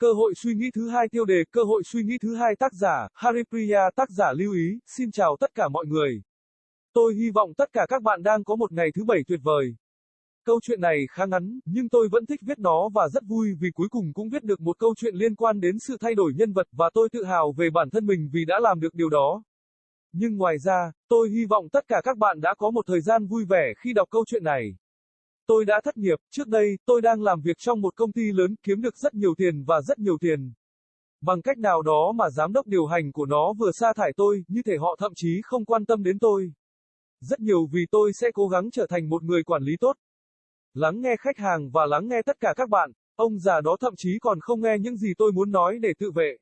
Cơ hội suy nghĩ thứ hai tiêu đề, cơ hội suy nghĩ thứ hai tác giả, Haripriya tác giả lưu ý, xin chào tất cả mọi người. Tôi hy vọng tất cả các bạn đang có một ngày thứ bảy tuyệt vời. Câu chuyện này khá ngắn, nhưng tôi vẫn thích viết nó và rất vui vì cuối cùng cũng viết được một câu chuyện liên quan đến sự thay đổi nhân vật và tôi tự hào về bản thân mình vì đã làm được điều đó. Nhưng ngoài ra, tôi hy vọng tất cả các bạn đã có một thời gian vui vẻ khi đọc câu chuyện này. Tôi đã thất nghiệp, trước đây, tôi đang làm việc trong một công ty lớn, kiếm được rất nhiều tiền và rất nhiều tiền. Bằng cách nào đó mà giám đốc điều hành của nó vừa sa thải tôi, như thể họ thậm chí không quan tâm đến tôi. Rất nhiều vì tôi sẽ cố gắng trở thành một người quản lý tốt. Lắng nghe khách hàng và lắng nghe tất cả các bạn, ông già đó thậm chí còn không nghe những gì tôi muốn nói để tự vệ.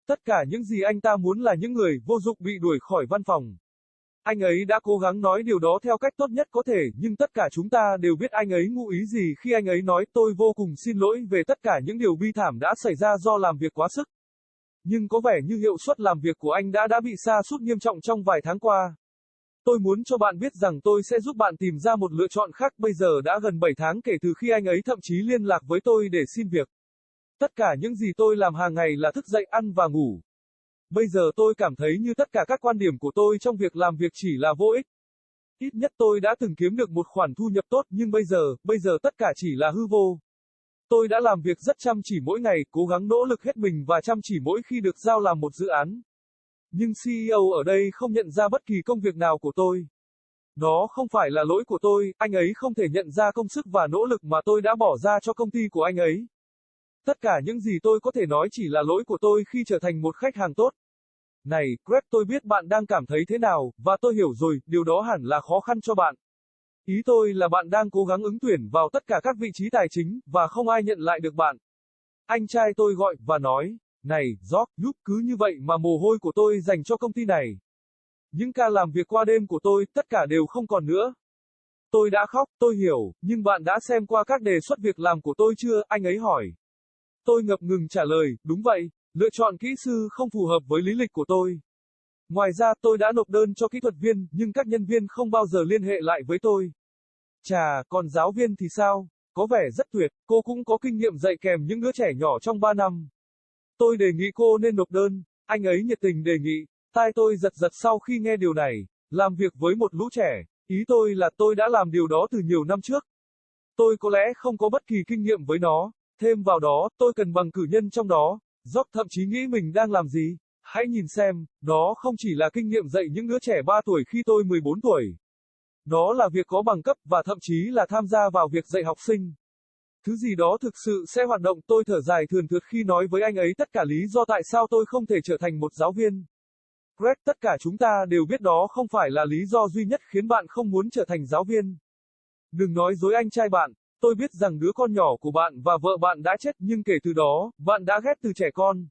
Tất cả những gì anh ta muốn là những người vô dụng bị đuổi khỏi văn phòng. Anh ấy đã cố gắng nói điều đó theo cách tốt nhất có thể, nhưng tất cả chúng ta đều biết anh ấy ngụ ý gì khi anh ấy nói tôi vô cùng xin lỗi về tất cả những điều bi thảm đã xảy ra do làm việc quá sức. Nhưng có vẻ như hiệu suất làm việc của anh đã bị sa sút nghiêm trọng trong vài tháng qua. Tôi muốn cho bạn biết rằng tôi sẽ giúp bạn tìm ra một lựa chọn khác. Bây giờ đã gần 7 tháng kể từ khi anh ấy thậm chí liên lạc với tôi để xin việc. Tất cả những gì tôi làm hàng ngày là thức dậy, ăn và ngủ. Bây giờ tôi cảm thấy như tất cả các quan điểm của tôi trong việc làm việc chỉ là vô ích. Ít nhất tôi đã từng kiếm được một khoản thu nhập tốt nhưng bây giờ tất cả chỉ là hư vô. Tôi đã làm việc rất chăm chỉ mỗi ngày, cố gắng nỗ lực hết mình và chăm chỉ mỗi khi được giao làm một dự án. Nhưng CEO ở đây không nhận ra bất kỳ công việc nào của tôi. Đó không phải là lỗi của tôi, anh ấy không thể nhận ra công sức và nỗ lực mà tôi đã bỏ ra cho công ty của anh ấy. Tất cả những gì tôi có thể nói chỉ là lỗi của tôi khi trở thành một khách hàng tốt. Này, Greg, tôi biết bạn đang cảm thấy thế nào, và tôi hiểu rồi, điều đó hẳn là khó khăn cho bạn. Ý tôi là bạn đang cố gắng ứng tuyển vào tất cả các vị trí tài chính, và không ai nhận lại được bạn. Anh trai tôi gọi, và nói, này, George, lúc cứ như vậy mà mồ hôi của tôi dành cho công ty này. Những ca làm việc qua đêm của tôi, tất cả đều không còn nữa. Tôi đã khóc, tôi hiểu, nhưng bạn đã xem qua các đề xuất việc làm của tôi chưa, anh ấy hỏi. Tôi ngập ngừng trả lời, đúng vậy, lựa chọn kỹ sư không phù hợp với lý lịch của tôi. Ngoài ra, tôi đã nộp đơn cho kỹ thuật viên, nhưng các nhân viên không bao giờ liên hệ lại với tôi. Chà, còn giáo viên thì sao? Có vẻ rất tuyệt, cô cũng có kinh nghiệm dạy kèm những đứa trẻ nhỏ trong 3 năm. Tôi đề nghị cô nên nộp đơn, anh ấy nhiệt tình đề nghị. Tai tôi giật giật sau khi nghe điều này, làm việc với một lũ trẻ, ý tôi là tôi đã làm điều đó từ nhiều năm trước. Tôi có lẽ không có bất kỳ kinh nghiệm với nó, thêm vào đó, tôi cần bằng cử nhân trong đó. George thậm chí nghĩ mình đang làm gì? Hãy nhìn xem, đó không chỉ là kinh nghiệm dạy những đứa trẻ 3 tuổi khi tôi 14 tuổi. Đó là việc có bằng cấp và thậm chí là tham gia vào việc dạy học sinh. Thứ gì đó thực sự sẽ hoạt động. Tôi thở dài thườn thượt khi nói với anh ấy tất cả lý do tại sao tôi không thể trở thành một giáo viên. Greg, tất cả chúng ta đều biết đó không phải là lý do duy nhất khiến bạn không muốn trở thành giáo viên. Đừng nói dối anh trai bạn. Tôi biết rằng đứa con nhỏ của bạn và vợ bạn đã chết, nhưng kể từ đó, bạn đã ghét từ trẻ con.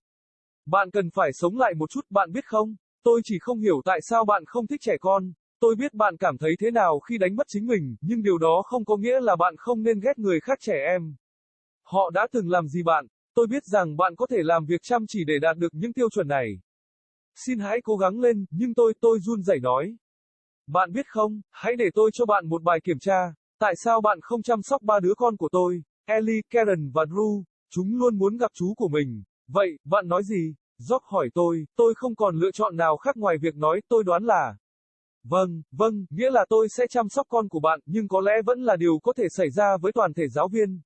Bạn cần phải sống lại một chút, bạn biết không? Tôi chỉ không hiểu tại sao bạn không thích trẻ con. Tôi biết bạn cảm thấy thế nào khi đánh mất chính mình, nhưng điều đó không có nghĩa là bạn không nên ghét người khác trẻ em. Họ đã từng làm gì bạn? Tôi biết rằng bạn có thể làm việc chăm chỉ để đạt được những tiêu chuẩn này. Xin hãy cố gắng lên, nhưng tôi run rẩy nói. Bạn biết không, hãy để tôi cho bạn một bài kiểm tra. Tại sao bạn không chăm sóc 3 đứa con của tôi, Ellie, Karen và Drew? Chúng luôn muốn gặp chú của mình. Vậy, bạn nói gì? George hỏi tôi không còn lựa chọn nào khác ngoài việc nói, tôi đoán là. Vâng, nghĩa là tôi sẽ chăm sóc con của bạn, nhưng có lẽ vẫn là điều có thể xảy ra với toàn thể giáo viên.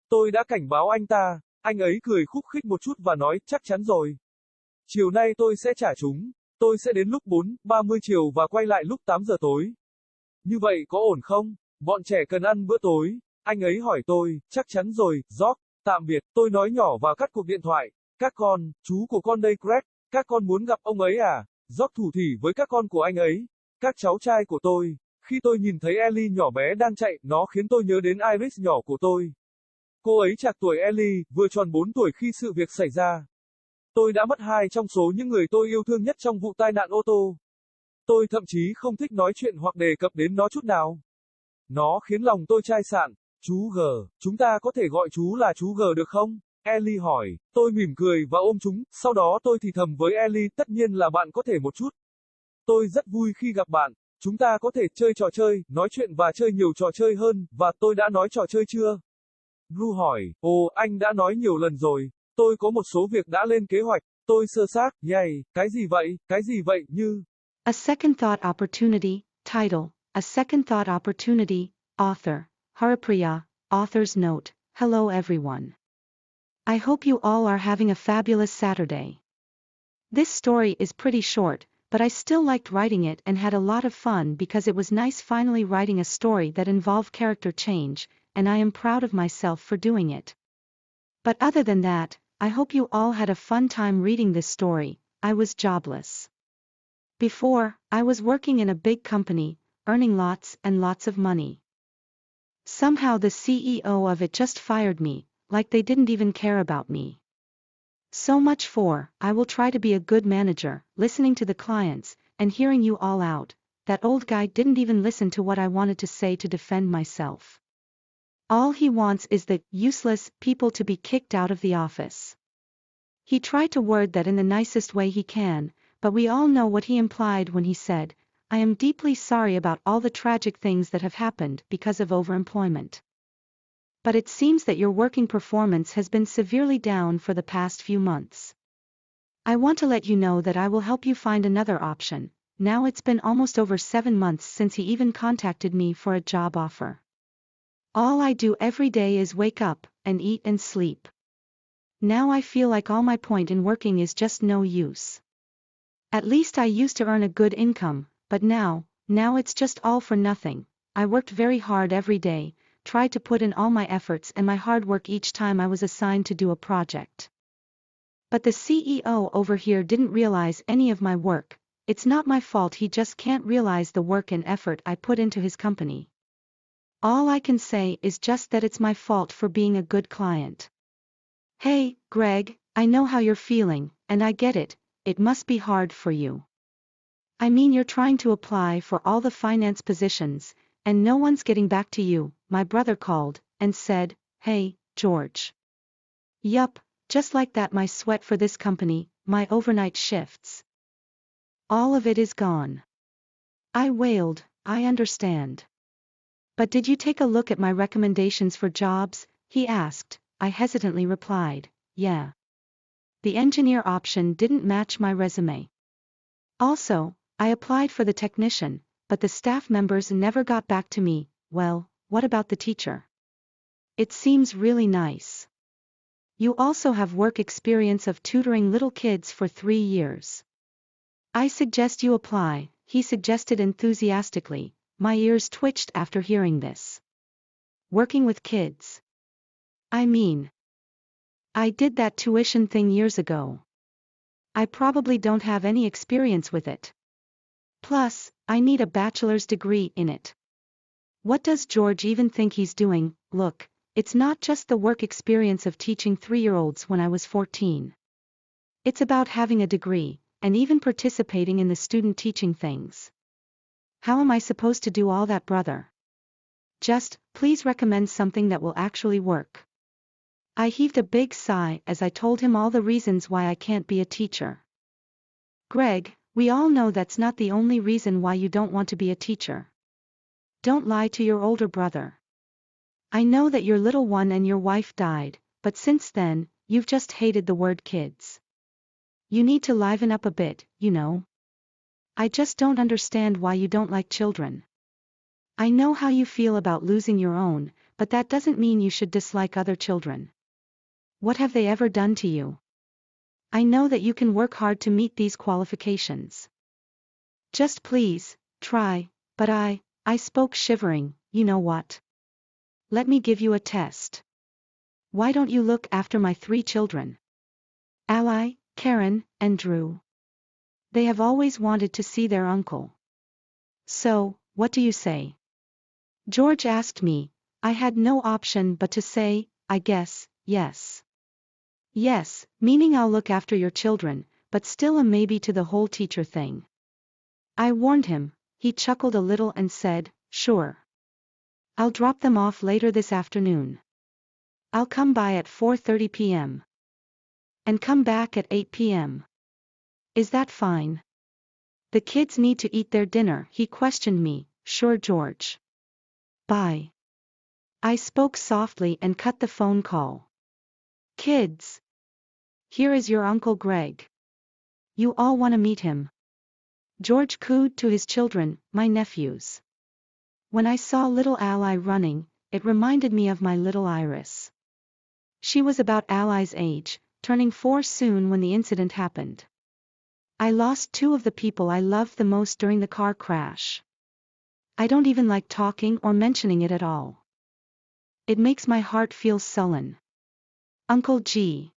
Tôi đã cảnh báo anh ta, anh ấy cười khúc khích một chút và nói, chắc chắn rồi. Chiều nay tôi sẽ trả chúng, tôi sẽ đến lúc 4:30 chiều và quay lại lúc 8 giờ tối. Như vậy có ổn không? Bọn trẻ cần ăn bữa tối. Anh ấy hỏi tôi, chắc chắn rồi, George, tạm biệt, tôi nói nhỏ và cắt cuộc điện thoại. Các con, chú của con đây Greg, các con muốn gặp ông ấy à? George thủ thỉ với các con của anh ấy. Các cháu trai của tôi. Khi tôi nhìn thấy Ellie nhỏ bé đang chạy, nó khiến tôi nhớ đến Iris nhỏ của tôi. Cô ấy trạc tuổi Ellie, vừa tròn 4 tuổi khi sự việc xảy ra. Tôi đã mất 2 trong số những người tôi yêu thương nhất trong vụ tai nạn ô tô. Tôi thậm chí không thích nói chuyện hoặc đề cập đến nó chút nào. Nó khiến lòng tôi chai sạn. Chú G, chúng ta có thể gọi chú là chú G được không? Ellie hỏi. Tôi mỉm cười và ôm chúng, sau đó tôi thì thầm với Ellie, tất nhiên là bạn có thể một chút. Tôi rất vui khi gặp bạn. Chúng ta có thể chơi trò chơi, nói chuyện và chơi nhiều trò chơi hơn, và tôi đã nói trò chơi chưa? Drew hỏi. Ồ, anh đã nói nhiều lần rồi. Tôi có một số việc đã lên kế hoạch. Tôi sơ xác, nhảy, cái gì vậy, như. A Second Thought Opportunity, title, A Second Thought Opportunity, author, Haripriya, author's note, hello everyone. I hope you all are having a fabulous Saturday. This story is pretty short, but I still liked writing it and had a lot of fun because it was nice finally writing a story that involved character change, and I am proud of myself for doing it. But other than that, I hope you all had a fun time reading this story. I was jobless. Before, I was working in a big company, earning lots and lots of money. Somehow the CEO of it just fired me, like they didn't even care about me. So much for, I will try to be a good manager, listening to the clients, and hearing you all out. That old guy didn't even listen to what I wanted to say to defend myself. All he wants is the useless people to be kicked out of the office. He tried to word that in the nicest way he can, but we all know what he implied when he said, I am deeply sorry about all the tragic things that have happened because of overemployment. But it seems that your working performance has been severely down for the past few months. I want to let you know that I will help you find another option. Now it's been almost over 7 months since he even contacted me for a job offer. All I do every day is wake up, and eat and sleep. Now I feel like all my point in working is just no use. At least I used to earn a good income, but now it's just all for nothing. I worked very hard every day, tried to put in all my efforts and my hard work each time I was assigned to do a project. But the CEO over here didn't realize any of my work. It's not my fault, he just can't realize the work and effort I put into his company. All I can say is just that it's my fault for being a good client. Hey, Greg, I know how you're feeling, and I get it, it must be hard for you. I mean, you're trying to apply for all the finance positions, and no one's getting back to you. My brother called, and said, hey, George. Yup, just like that, my sweat for this company, my overnight shifts. All of it is gone. I wailed, I understand. But did you take a look at my recommendations for jobs? He asked. I hesitantly replied, yeah. The engineer option didn't match my resume. Also, I applied for the technician, but the staff members never got back to me. Well, what about the teacher? It seems really nice. You also have work experience of tutoring little kids for 3 years. I suggest you apply, he suggested enthusiastically. My ears twitched after hearing this. Working with kids. I mean, I did that tuition thing years ago. I probably don't have any experience with it. Plus, I need a bachelor's degree in it. What does George even think he's doing? Look, it's not just the work experience of teaching 3-year-olds when I was 14. It's about having a degree, and even participating in the student teaching things. How am I supposed to do all that, brother? Just, please recommend something that will actually work. I heaved a big sigh as I told him all the reasons why I can't be a teacher. Greg, we all know that's not the only reason why you don't want to be a teacher. Don't lie to your older brother. I know that your little one and your wife died, but since then, you've just hated the word kids. You need to liven up a bit, you know. I just don't understand why you don't like children. I know how you feel about losing your own, but that doesn't mean you should dislike other children. What have they ever done to you? I know that you can work hard to meet these qualifications. Just please, try, but I spoke shivering, you know what? Let me give you a test. Why don't you look after my 3 children? Ally, Karen, and Drew. They have always wanted to see their uncle. So, what do you say? George asked me. I had no option but to say, I guess, yes. Yes, meaning I'll look after your children, but still a maybe to the whole teacher thing. I warned him. He chuckled a little and said, sure. I'll drop them off later this afternoon. I'll come by at 4:30 p.m. and come back at 8 p.m. Is that fine? The kids need to eat their dinner, he questioned me. Sure, George. Bye. I spoke softly and cut the phone call. Kids. here is your Uncle Greg. You all want to meet him. George cooed to his children, my nephews. When I saw little Ally running, it reminded me of my little Iris. She was about Ally's age, turning 4 soon when the incident happened. I lost 2 of the people I loved the most during the car crash. I don't even like talking or mentioning it at all. It makes my heart feel sullen. Uncle G.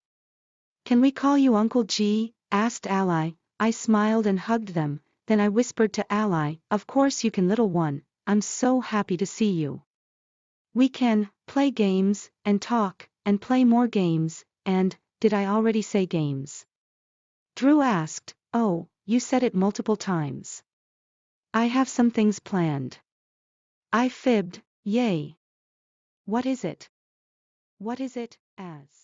Can we call you Uncle G? Asked Ally. I smiled and hugged them, then I whispered to Ally, of course you can, little one, I'm so happy to see you. We can play games, and talk, and play more games, and, did I already say games? Drew asked. Oh, you said it multiple times. I have some things planned. I fibbed. Yay. What is it? What is it, as?